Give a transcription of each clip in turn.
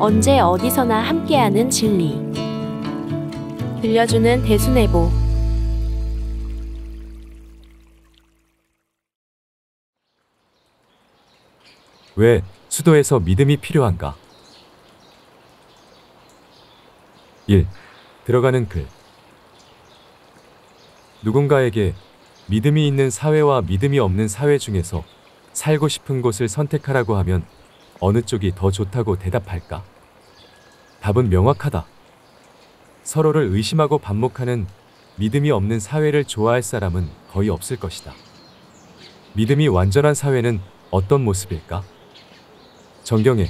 언제 어디서나 함께하는 진리. 들려주는 대순애보. 왜 수도에서 믿음이 필요한가? 1. 들어가는 글. 누군가에게 믿음이 있는 사회와 믿음이 없는 사회 중에서 살고 싶은 곳을 선택하라고 하면 어느 쪽이 더 좋다고 대답할까? 답은 명확하다. 서로를 의심하고 반목하는 믿음이 없는 사회를 좋아할 사람은 거의 없을 것이다. 믿음이 완전한 사회는 어떤 모습일까? 정경에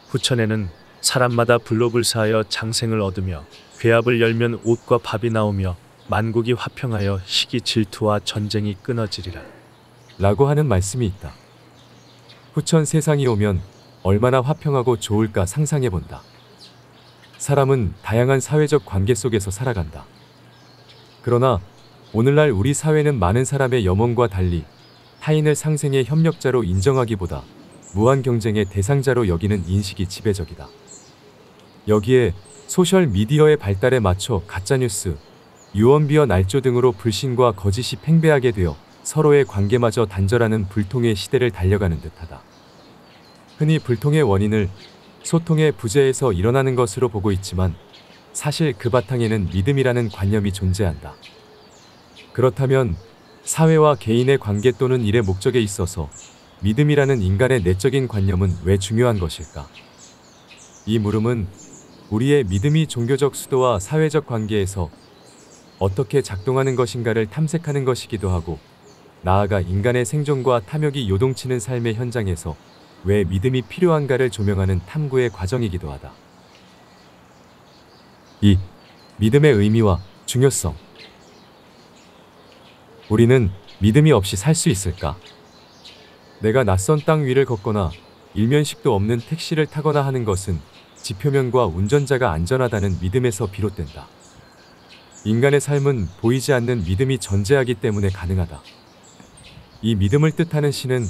후천에는 사람마다 불로불사하여 장생을 얻으며 괴압을 열면 옷과 밥이 나오며 만국이 화평하여 시기 질투와 전쟁이 끊어지리라 라고 하는 말씀이 있다. 후천 세상이 오면 얼마나 화평하고 좋을까 상상해본다. 사람은 다양한 사회적 관계 속에서 살아간다. 그러나 오늘날 우리 사회는 많은 사람의 염원과 달리 타인을 상생의 협력자로 인정하기보다 무한 경쟁의 대상자로 여기는 인식이 지배적이다. 여기에 소셜미디어의 발달에 맞춰 가짜뉴스, 유언비어 날조 등으로 불신과 거짓이 팽배하게 되어 서로의 관계마저 단절하는 불통의 시대를 달려가는 듯하다. 흔히 불통의 원인을 소통의 부재에서 일어나는 것으로 보고 있지만 사실 그 바탕에는 믿음이라는 관념이 존재한다. 그렇다면 사회와 개인의 관계 또는 일의 목적에 있어서 믿음이라는 인간의 내적인 관념은 왜 중요한 것일까? 이 물음은 우리의 믿음이 종교적 수도와 사회적 관계에서 어떻게 작동하는 것인가를 탐색하는 것이기도 하고, 나아가 인간의 생존과 탐욕이 요동치는 삶의 현장에서 왜 믿음이 필요한가를 조명하는 탐구의 과정이기도 하다. 2. 믿음의 의미와 중요성. 우리는 믿음이 없이 살 수 있을까? 내가 낯선 땅 위를 걷거나 일면식도 없는 택시를 타거나 하는 것은 지표면과 운전자가 안전하다는 믿음에서 비롯된다. 인간의 삶은 보이지 않는 믿음이 전제하기 때문에 가능하다. 이 믿음을 뜻하는 신은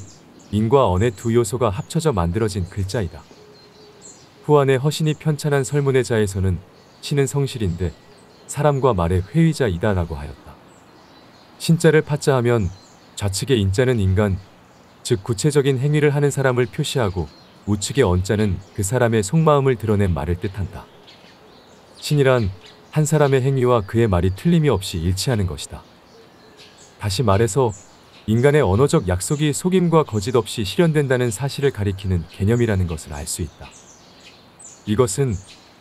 인과 언의 두 요소가 합쳐져 만들어진 글자이다. 후안의 허신이 편찬한 설문의자에서는 신은 성실인데 사람과 말의 회의자이다 라고 하였다. 신자를 파자하면 좌측의 인자는 인간, 즉 구체적인 행위를 하는 사람을 표시하고 우측의 언자는 그 사람의 속마음을 드러낸 말을 뜻한다. 신이란 한 사람의 행위와 그의 말이 틀림이 없이 일치하는 것이다. 다시 말해서 인간의 언어적 약속이 속임과 거짓 없이 실현된다는 사실을 가리키는 개념이라는 것을 알 수 있다. 이것은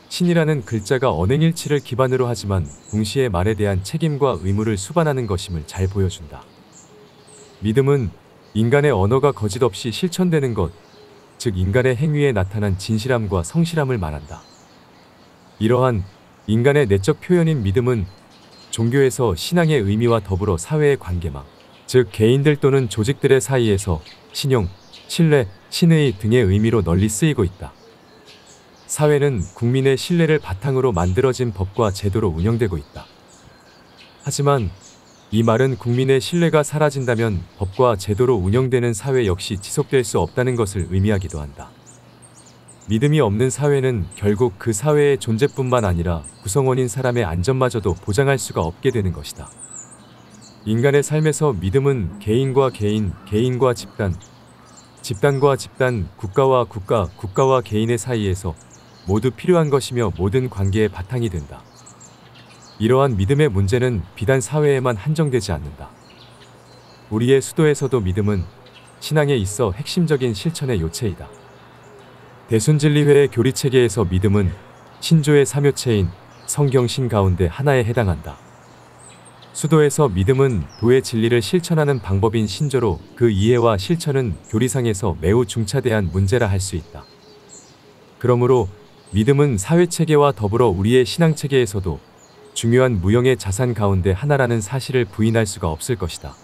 신이라는 글자가 언행일치를 기반으로 하지만 동시에 말에 대한 책임과 의무를 수반하는 것임을 잘 보여준다. 믿음은 인간의 언어가 거짓 없이 실천되는 것, 즉 인간의 행위에 나타난 진실함과 성실함을 말한다. 이러한 인간의 내적 표현인 믿음은 종교에서 신앙의 의미와 더불어 사회의 관계망, 즉 개인들 또는 조직들의 사이에서 신용, 신뢰, 신의 등의 의미로 널리 쓰이고 있다. 사회는 국민의 신뢰를 바탕으로 만들어진 법과 제도로 운영되고 있다. 하지만 이 말은 국민의 신뢰가 사라진다면 법과 제도로 운영되는 사회 역시 지속될 수 없다는 것을 의미하기도 한다. 믿음이 없는 사회는 결국 그 사회의 존재뿐만 아니라 구성원인 사람의 안전마저도 보장할 수가 없게 되는 것이다. 인간의 삶에서 믿음은 개인과 개인, 개인과 집단, 집단과 집단, 국가와 국가, 국가와 개인의 사이에서 모두 필요한 것이며 모든 관계의 바탕이 된다. 이러한 믿음의 문제는 비단 사회에만 한정되지 않는다. 우리의 수도에서도 믿음은 신앙에 있어 핵심적인 실천의 요체이다. 대순진리회의 교리체계에서 믿음은 신조의 삼요체인 성경신 가운데 하나에 해당한다. 수도에서 믿음은 도의 진리를 실천하는 방법인 신조로 그 이해와 실천은 교리상에서 매우 중차대한 문제라 할 수 있다. 그러므로 믿음은 사회체계와 더불어 우리의 신앙체계에서도 중요한 무형의 자산 가운데 하나라는 사실을 부인할 수가 없을 것이다.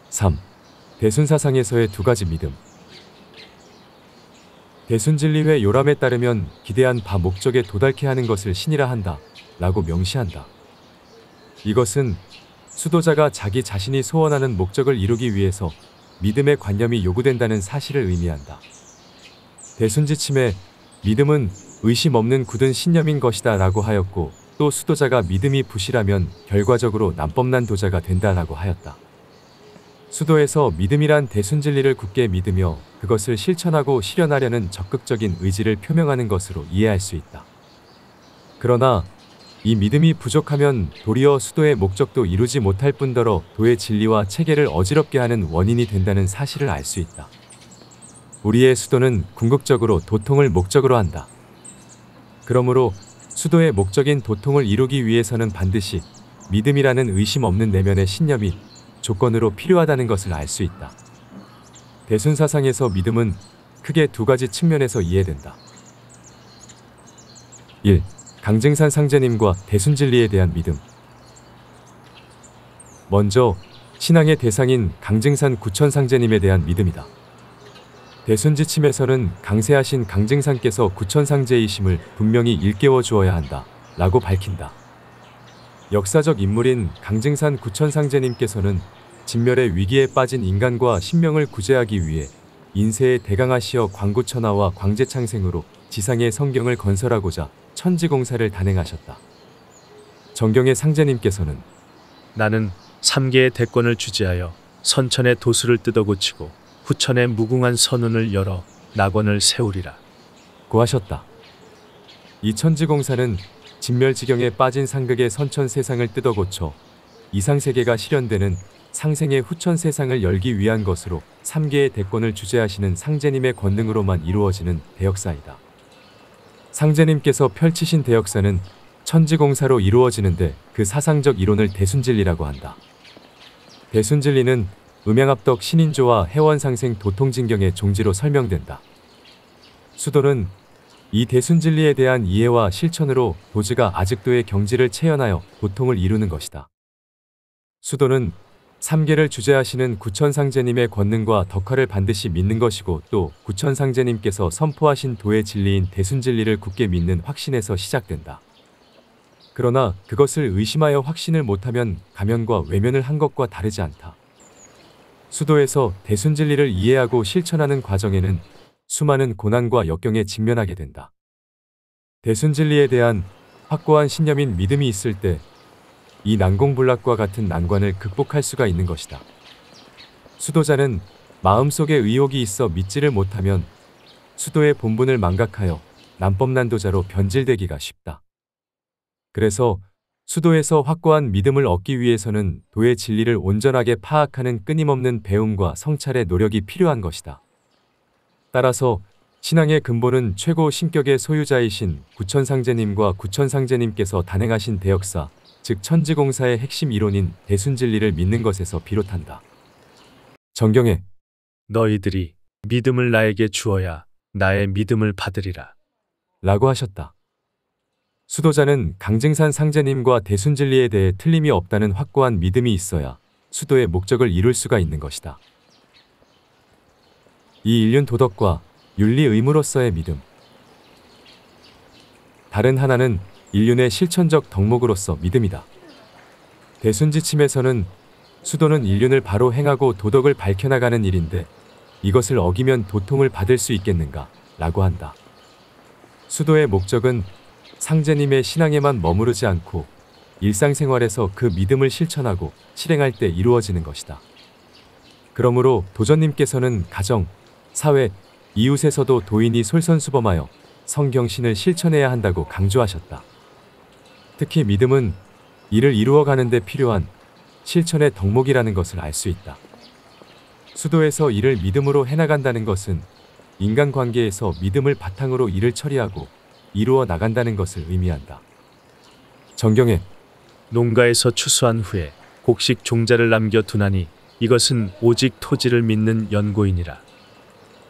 3. 대순사상에서의 두 가지 믿음. 대순진리회 요람에 따르면 기대한 바 목적에 도달케 하는 것을 신이라 한다 라고 명시한다. 이것은 수도자가 자기 자신이 소원하는 목적을 이루기 위해서 믿음의 관념이 요구된다는 사실을 의미한다. 대순지침에 믿음은 의심 없는 굳은 신념인 것이다 라고 하였고, 또 수도자가 믿음이 부실하면 결과적으로 남법난 도자가 된다라고 하였다. 수도에서 믿음이란 대순진리를 굳게 믿으며 그것을 실천하고 실현하려는 적극적인 의지를 표명하는 것으로 이해할 수 있다. 그러나 이 믿음이 부족하면 도리어 수도의 목적도 이루지 못할 뿐더러 도의 진리와 체계를 어지럽게 하는 원인이 된다는 사실을 알 수 있다. 우리의 수도는 궁극적으로 도통을 목적으로 한다. 그러므로 수도의 목적인 도통을 이루기 위해서는 반드시 믿음이라는 의심 없는 내면의 신념이 조건으로 필요하다는 것을 알 수 있다. 대순사상에서 믿음은 크게 두 가지 측면에서 이해된다. 1. 강증산 상제님과 대순진리에 대한 믿음. 먼저 신앙의 대상인 강증산 구천상제님에 대한 믿음이다. 대순지침에서는 강세하신 강증산께서 구천상제이심을 분명히 일깨워 주어야 한다 라고 밝힌다. 역사적 인물인 강증산 구천상제님께서는 진멸의 위기에 빠진 인간과 신명을 구제하기 위해 인세에 대강하시어 광구천하와 광제창생으로 지상의 성경을 건설하고자 천지공사를 단행하셨다. 정경의 상제님께서는 나는 3개의 대권을 주재하여 선천의 도수를 뜯어고치고 후천의 무궁한 선운을 열어 낙원을 세우리라 고 하셨다. 이 천지공사는 진멸지경에 빠진 상극의 선천 세상을 뜯어고쳐 이상세계가 실현되는 상생의 후천 세상을 열기 위한 것으로 3개의 대권을 주재하시는 상제님의 권능으로만 이루어지는 대역사이다. 상제님께서 펼치신 대역사는 천지공사로 이루어지는데 그 사상적 이론을 대순진리라고 한다. 대순진리는 음양합덕 신인조와 해원상생 도통진경의 종지로 설명된다. 수도는 이 대순진리에 대한 이해와 실천으로 도지가 아직도의 경지를 체현하여 도통을 이루는 것이다. 수도는 3계를 주재하시는 구천상제님의 권능과 덕화를 반드시 믿는 것이고, 또 구천상제님께서 선포하신 도의 진리인 대순진리를 굳게 믿는 확신에서 시작된다. 그러나 그것을 의심하여 확신을 못하면 가면과 외면을 한 것과 다르지 않다. 수도에서 대순진리를 이해하고 실천하는 과정에는 수많은 고난과 역경에 직면하게 된다. 대순진리에 대한 확고한 신념인 믿음이 있을 때 이 난공불락과 같은 난관을 극복할 수가 있는 것이다. 수도자는 마음속에 의혹이 있어 믿지를 못하면 수도의 본분을 망각하여 남법난도자로 변질되기가 쉽다. 그래서 수도에서 확고한 믿음을 얻기 위해서는 도의 진리를 온전하게 파악하는 끊임없는 배움과 성찰의 노력이 필요한 것이다. 따라서 신앙의 근본은 최고 신격의 소유자이신 구천상제님과 구천상제님께서 단행하신 대역사, 즉 천지공사의 핵심 이론인 대순진리를 믿는 것에서 비롯한다. 정경에 너희들이 믿음을 나에게 주어야 나의 믿음을 받으리라 라고 하셨다. 수도자는 강증산 상제님과 대순진리에 대해 틀림이 없다는 확고한 믿음이 있어야 수도의 목적을 이룰 수가 있는 것이다. 이 인륜 도덕과 윤리 의무로서의 믿음. 다른 하나는 인륜의 실천적 덕목으로서 믿음이다. 대순지침에서는 수도는 인륜을 바로 행하고 도덕을 밝혀나가는 일인데 이것을 어기면 도통을 받을 수 있겠는가 라고 한다. 수도의 목적은 상제님의 신앙에만 머무르지 않고 일상생활에서 그 믿음을 실천하고 실행할 때 이루어지는 것이다. 그러므로 도전님께서는 가정, 사회, 이웃에서도 도인이 솔선수범하여 성경신을 실천해야 한다고 강조하셨다. 특히 믿음은 이를 이루어가는 데 필요한 실천의 덕목이라는 것을 알 수 있다. 수도에서 이를 믿음으로 해나간다는 것은 인간관계에서 믿음을 바탕으로 일을 처리하고 이루어 나간다는 것을 의미한다. 정경에 농가에서 추수한 후에 곡식 종자를 남겨두나니 이것은 오직 토지를 믿는 연고이니라.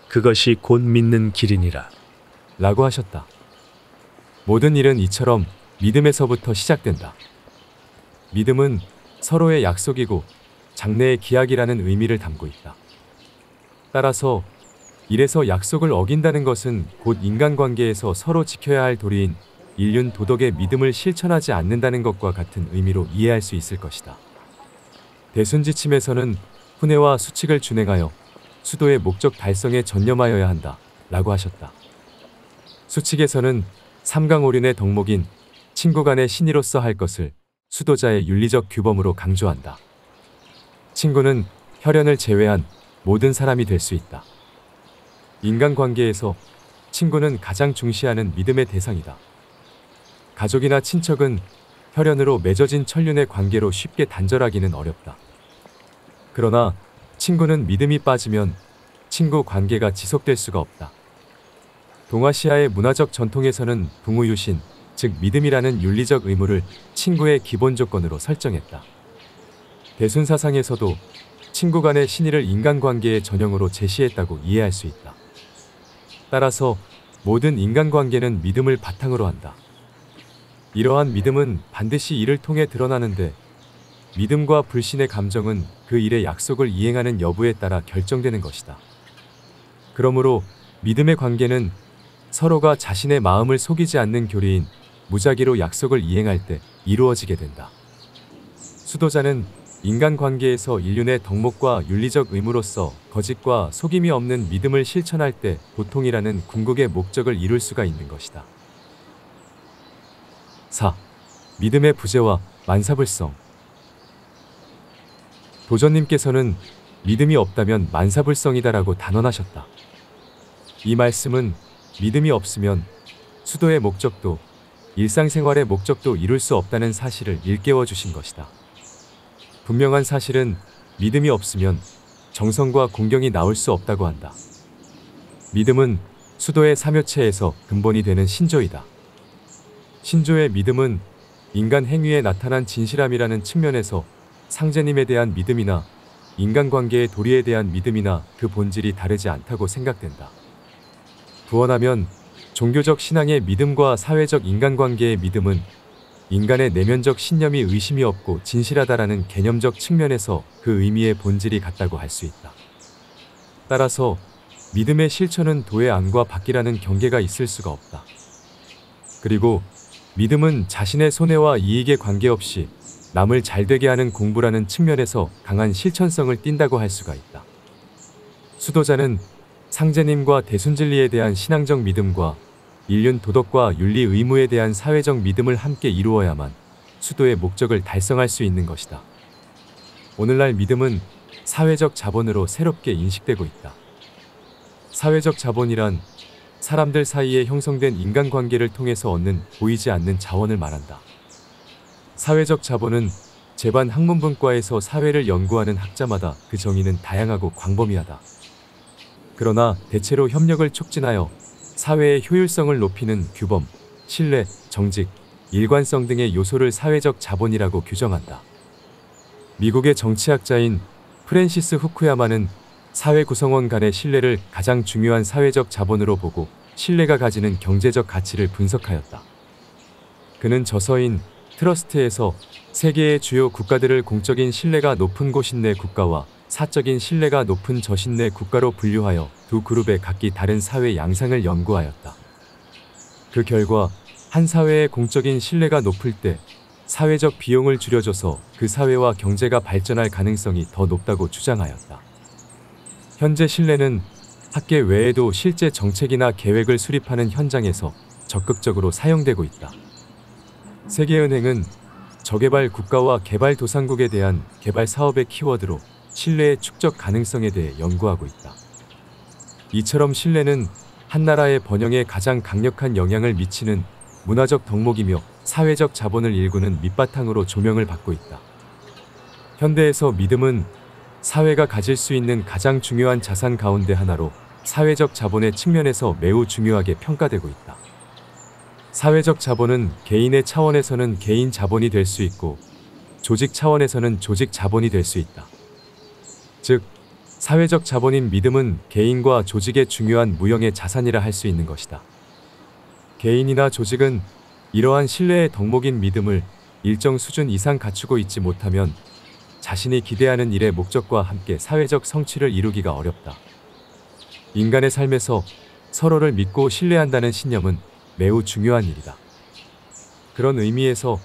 그것이 곧 믿는 길이니라 라고 하셨다. 모든 일은 이처럼 믿음에서부터 시작된다. 믿음은 서로의 약속이고 장래의 기약이라는 의미를 담고 있다. 따라서 이래서 약속을 어긴다는 것은 곧 인간관계에서 서로 지켜야 할 도리인 인륜 도덕의 믿음을 실천하지 않는다는 것과 같은 의미로 이해할 수 있을 것이다. 대순지침에서는 훈회와 수칙을 준행하여 수도의 목적 달성에 전념하여야 한다 라고 하셨다. 수칙에서는 삼강오륜의 덕목인 친구 간의 신의로서 할 것을 수도자의 윤리적 규범으로 강조한다. 친구는 혈연을 제외한 모든 사람이 될 수 있다. 인간관계에서 친구는 가장 중시하는 믿음의 대상이다. 가족이나 친척은 혈연으로 맺어진 천륜의 관계로 쉽게 단절하기는 어렵다. 그러나 친구는 믿음이 빠지면 친구 관계가 지속될 수가 없다. 동아시아의 문화적 전통에서는 동우유신, 즉 믿음이라는 윤리적 의무를 친구의 기본 조건으로 설정했다. 대순사상에서도 친구 간의 신의를 인간관계의 전형으로 제시했다고 이해할 수 있다. 따라서 모든 인간관계는 믿음을 바탕으로 한다. 이러한 믿음은 반드시 일을 통해 드러나는데 믿음과 불신의 감정은 그 일의 약속을 이행하는 여부에 따라 결정되는 것이다. 그러므로 믿음의 관계는 서로가 자신의 마음을 속이지 않는 교리인 무작위로 약속을 이행할 때 이루어지게 된다. 수도자는 인간관계에서 인륜의 덕목과 윤리적 의무로서 거짓과 속임이 없는 믿음을 실천할 때 보통이라는 궁극의 목적을 이룰 수가 있는 것이다. 4. 믿음의 부재와 만사불성. 도전님께서는 믿음이 없다면 만사불성이다라고 단언하셨다. 이 말씀은 믿음이 없으면 수도의 목적도 일상생활의 목적도 이룰 수 없다는 사실을 일깨워 주신 것이다. 분명한 사실은 믿음이 없으면 정성과 공경이 나올 수 없다고 한다. 믿음은 수도의 삼요체에서 근본이 되는 신조이다. 신조의 믿음은 인간 행위에 나타난 진실함이라는 측면에서 상제님에 대한 믿음이나 인간관계의 도리에 대한 믿음이나 그 본질이 다르지 않다고 생각된다. 부언하면 종교적 신앙의 믿음과 사회적 인간관계의 믿음은 인간의 내면적 신념이 의심이 없고 진실하다라는 개념적 측면에서 그 의미의 본질이 같다고 할 수 있다. 따라서 믿음의 실천은 도의 안과 밖이라는 경계가 있을 수가 없다. 그리고 믿음은 자신의 손해와 이익에 관계없이 남을 잘되게 하는 공부라는 측면에서 강한 실천성을 띈다고 할 수가 있다. 수도자는 상제님과 대순진리에 대한 신앙적 믿음과 인륜 도덕과 윤리 의무에 대한 사회적 믿음을 함께 이루어야만 수도의 목적을 달성할 수 있는 것이다. 오늘날 믿음은 사회적 자본으로 새롭게 인식되고 있다. 사회적 자본이란 사람들 사이에 형성된 인간관계를 통해서 얻는 보이지 않는 자원을 말한다. 사회적 자본은 제반 학문분과에서 사회를 연구하는 학자마다 그 정의는 다양하고 광범위하다. 그러나 대체로 협력을 촉진하여 사회의 효율성을 높이는 규범, 신뢰, 정직, 일관성 등의 요소를 사회적 자본이라고 규정한다. 미국의 정치학자인 프랜시스 후쿠야마는 사회 구성원 간의 신뢰를 가장 중요한 사회적 자본으로 보고 신뢰가 가지는 경제적 가치를 분석하였다. 그는 저서인 트러스트에서 세계의 주요 국가들을 공적인 신뢰가 높은 고신내 국가와 사적인 신뢰가 높은 저신내 국가로 분류하여 두 그룹의 각기 다른 사회 양상을 연구하였다. 그 결과 한 사회의 공적인 신뢰가 높을 때 사회적 비용을 줄여줘서 그 사회와 경제가 발전할 가능성이 더 높다고 주장하였다. 현재 신뢰는 학계 외에도 실제 정책이나 계획을 수립하는 현장에서 적극적으로 사용되고 있다. 세계은행은 저개발 국가와 개발도상국에 대한 개발 사업의 키워드로 신뢰의 축적 가능성에 대해 연구하고 있다. 이처럼 신뢰는 한 나라의 번영에 가장 강력한 영향을 미치는 문화적 덕목이며 사회적 자본을 일구는 밑바탕으로 조명을 받고 있다. 현대에서 믿음은 사회가 가질 수 있는 가장 중요한 자산 가운데 하나로 사회적 자본의 측면에서 매우 중요하게 평가되고 있다. 사회적 자본은 개인의 차원에서는 개인 자본이 될 수 있고 조직 차원에서는 조직 자본이 될 수 있다. 즉, 사회적 자본인 믿음은 개인과 조직의 중요한 무형의 자산이라 할 수 있는 것이다. 개인이나 조직은 이러한 신뢰의 덕목인 믿음을 일정 수준 이상 갖추고 있지 못하면 자신이 기대하는 일의 목적과 함께 사회적 성취를 이루기가 어렵다. 인간의 삶에서 서로를 믿고 신뢰한다는 신념은 매우 중요한 일이다. 그런 의미에서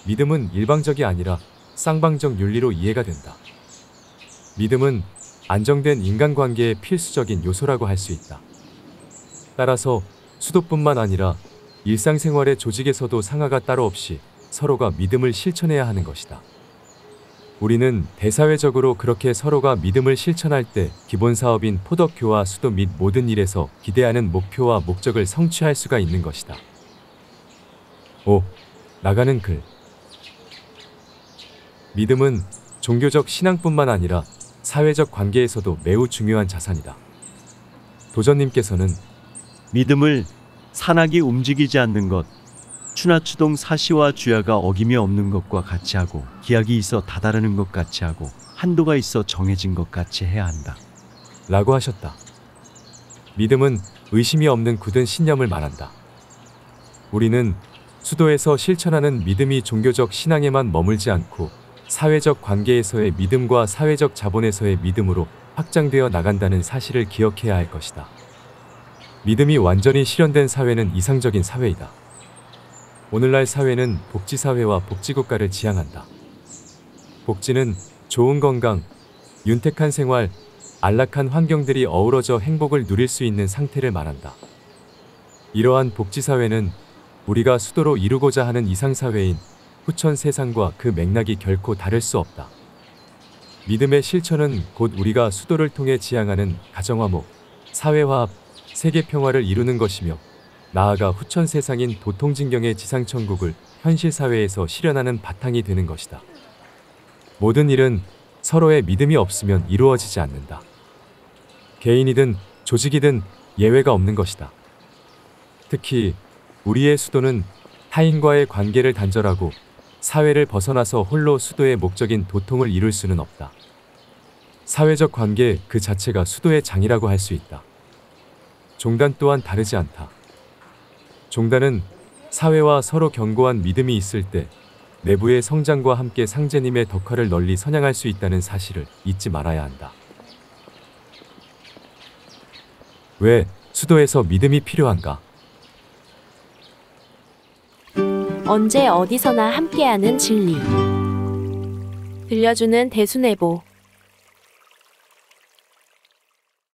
믿음은 일방적이 아니라 쌍방적 윤리로 이해가 된다. 믿음은 안정된 인간관계의 필수적인 요소라고 할 수 있다. 따라서 수도뿐만 아니라 일상생활의 조직에서도 상하가 따로 없이 서로가 믿음을 실천해야 하는 것이다. 우리는 대사회적으로 그렇게 서로가 믿음을 실천할 때 기본 사업인 포덕교와 수도 및 모든 일에서 기대하는 목표와 목적을 성취할 수가 있는 것이다. 5. 나가는 글. 믿음은 종교적 신앙뿐만 아니라 사회적 관계에서도 매우 중요한 자산이다. 도전님께서는 믿음을 산악이 움직이지 않는 것, 추나추동 사시와 주야가 어김이 없는 것과 같이 하고 기약이 있어 다다르는 것 같이 하고 한도가 있어 정해진 것 같이 해야 한다. 라고 하셨다. 믿음은 의심이 없는 굳은 신념을 말한다. 우리는 수도에서 실천하는 믿음이 종교적 신앙에만 머물지 않고 사회적 관계에서의 믿음과 사회적 자본에서의 믿음으로 확장되어 나간다는 사실을 기억해야 할 것이다. 믿음이 완전히 실현된 사회는 이상적인 사회이다. 오늘날 사회는 복지사회와 복지국가를 지향한다. 복지는 좋은 건강, 윤택한 생활, 안락한 환경들이 어우러져 행복을 누릴 수 있는 상태를 말한다. 이러한 복지사회는 우리가 수도로 이루고자 하는 이상사회인 후천 세상과 그 맥락이 결코 다를 수 없다. 믿음의 실천은 곧 우리가 수도를 통해 지향하는 가정화목, 사회화합, 세계평화를 이루는 것이며 나아가 후천 세상인 도통진경의 지상천국을 현실사회에서 실현하는 바탕이 되는 것이다. 모든 일은 서로의 믿음이 없으면 이루어지지 않는다. 개인이든 조직이든 예외가 없는 것이다. 특히 우리의 수도는 타인과의 관계를 단절하고 사회를 벗어나서 홀로 수도의 목적인 도통을 이룰 수는 없다. 사회적 관계 그 자체가 수도의 장이라고 할 수 있다. 종단 또한 다르지 않다. 종단은 사회와 서로 견고한 믿음이 있을 때 내부의 성장과 함께 상제님의 덕화를 널리 선양할 수 있다는 사실을 잊지 말아야 한다. 왜 수도에서 믿음이 필요한가? 언제 어디서나 함께하는 진리. 들려주는 대수내보.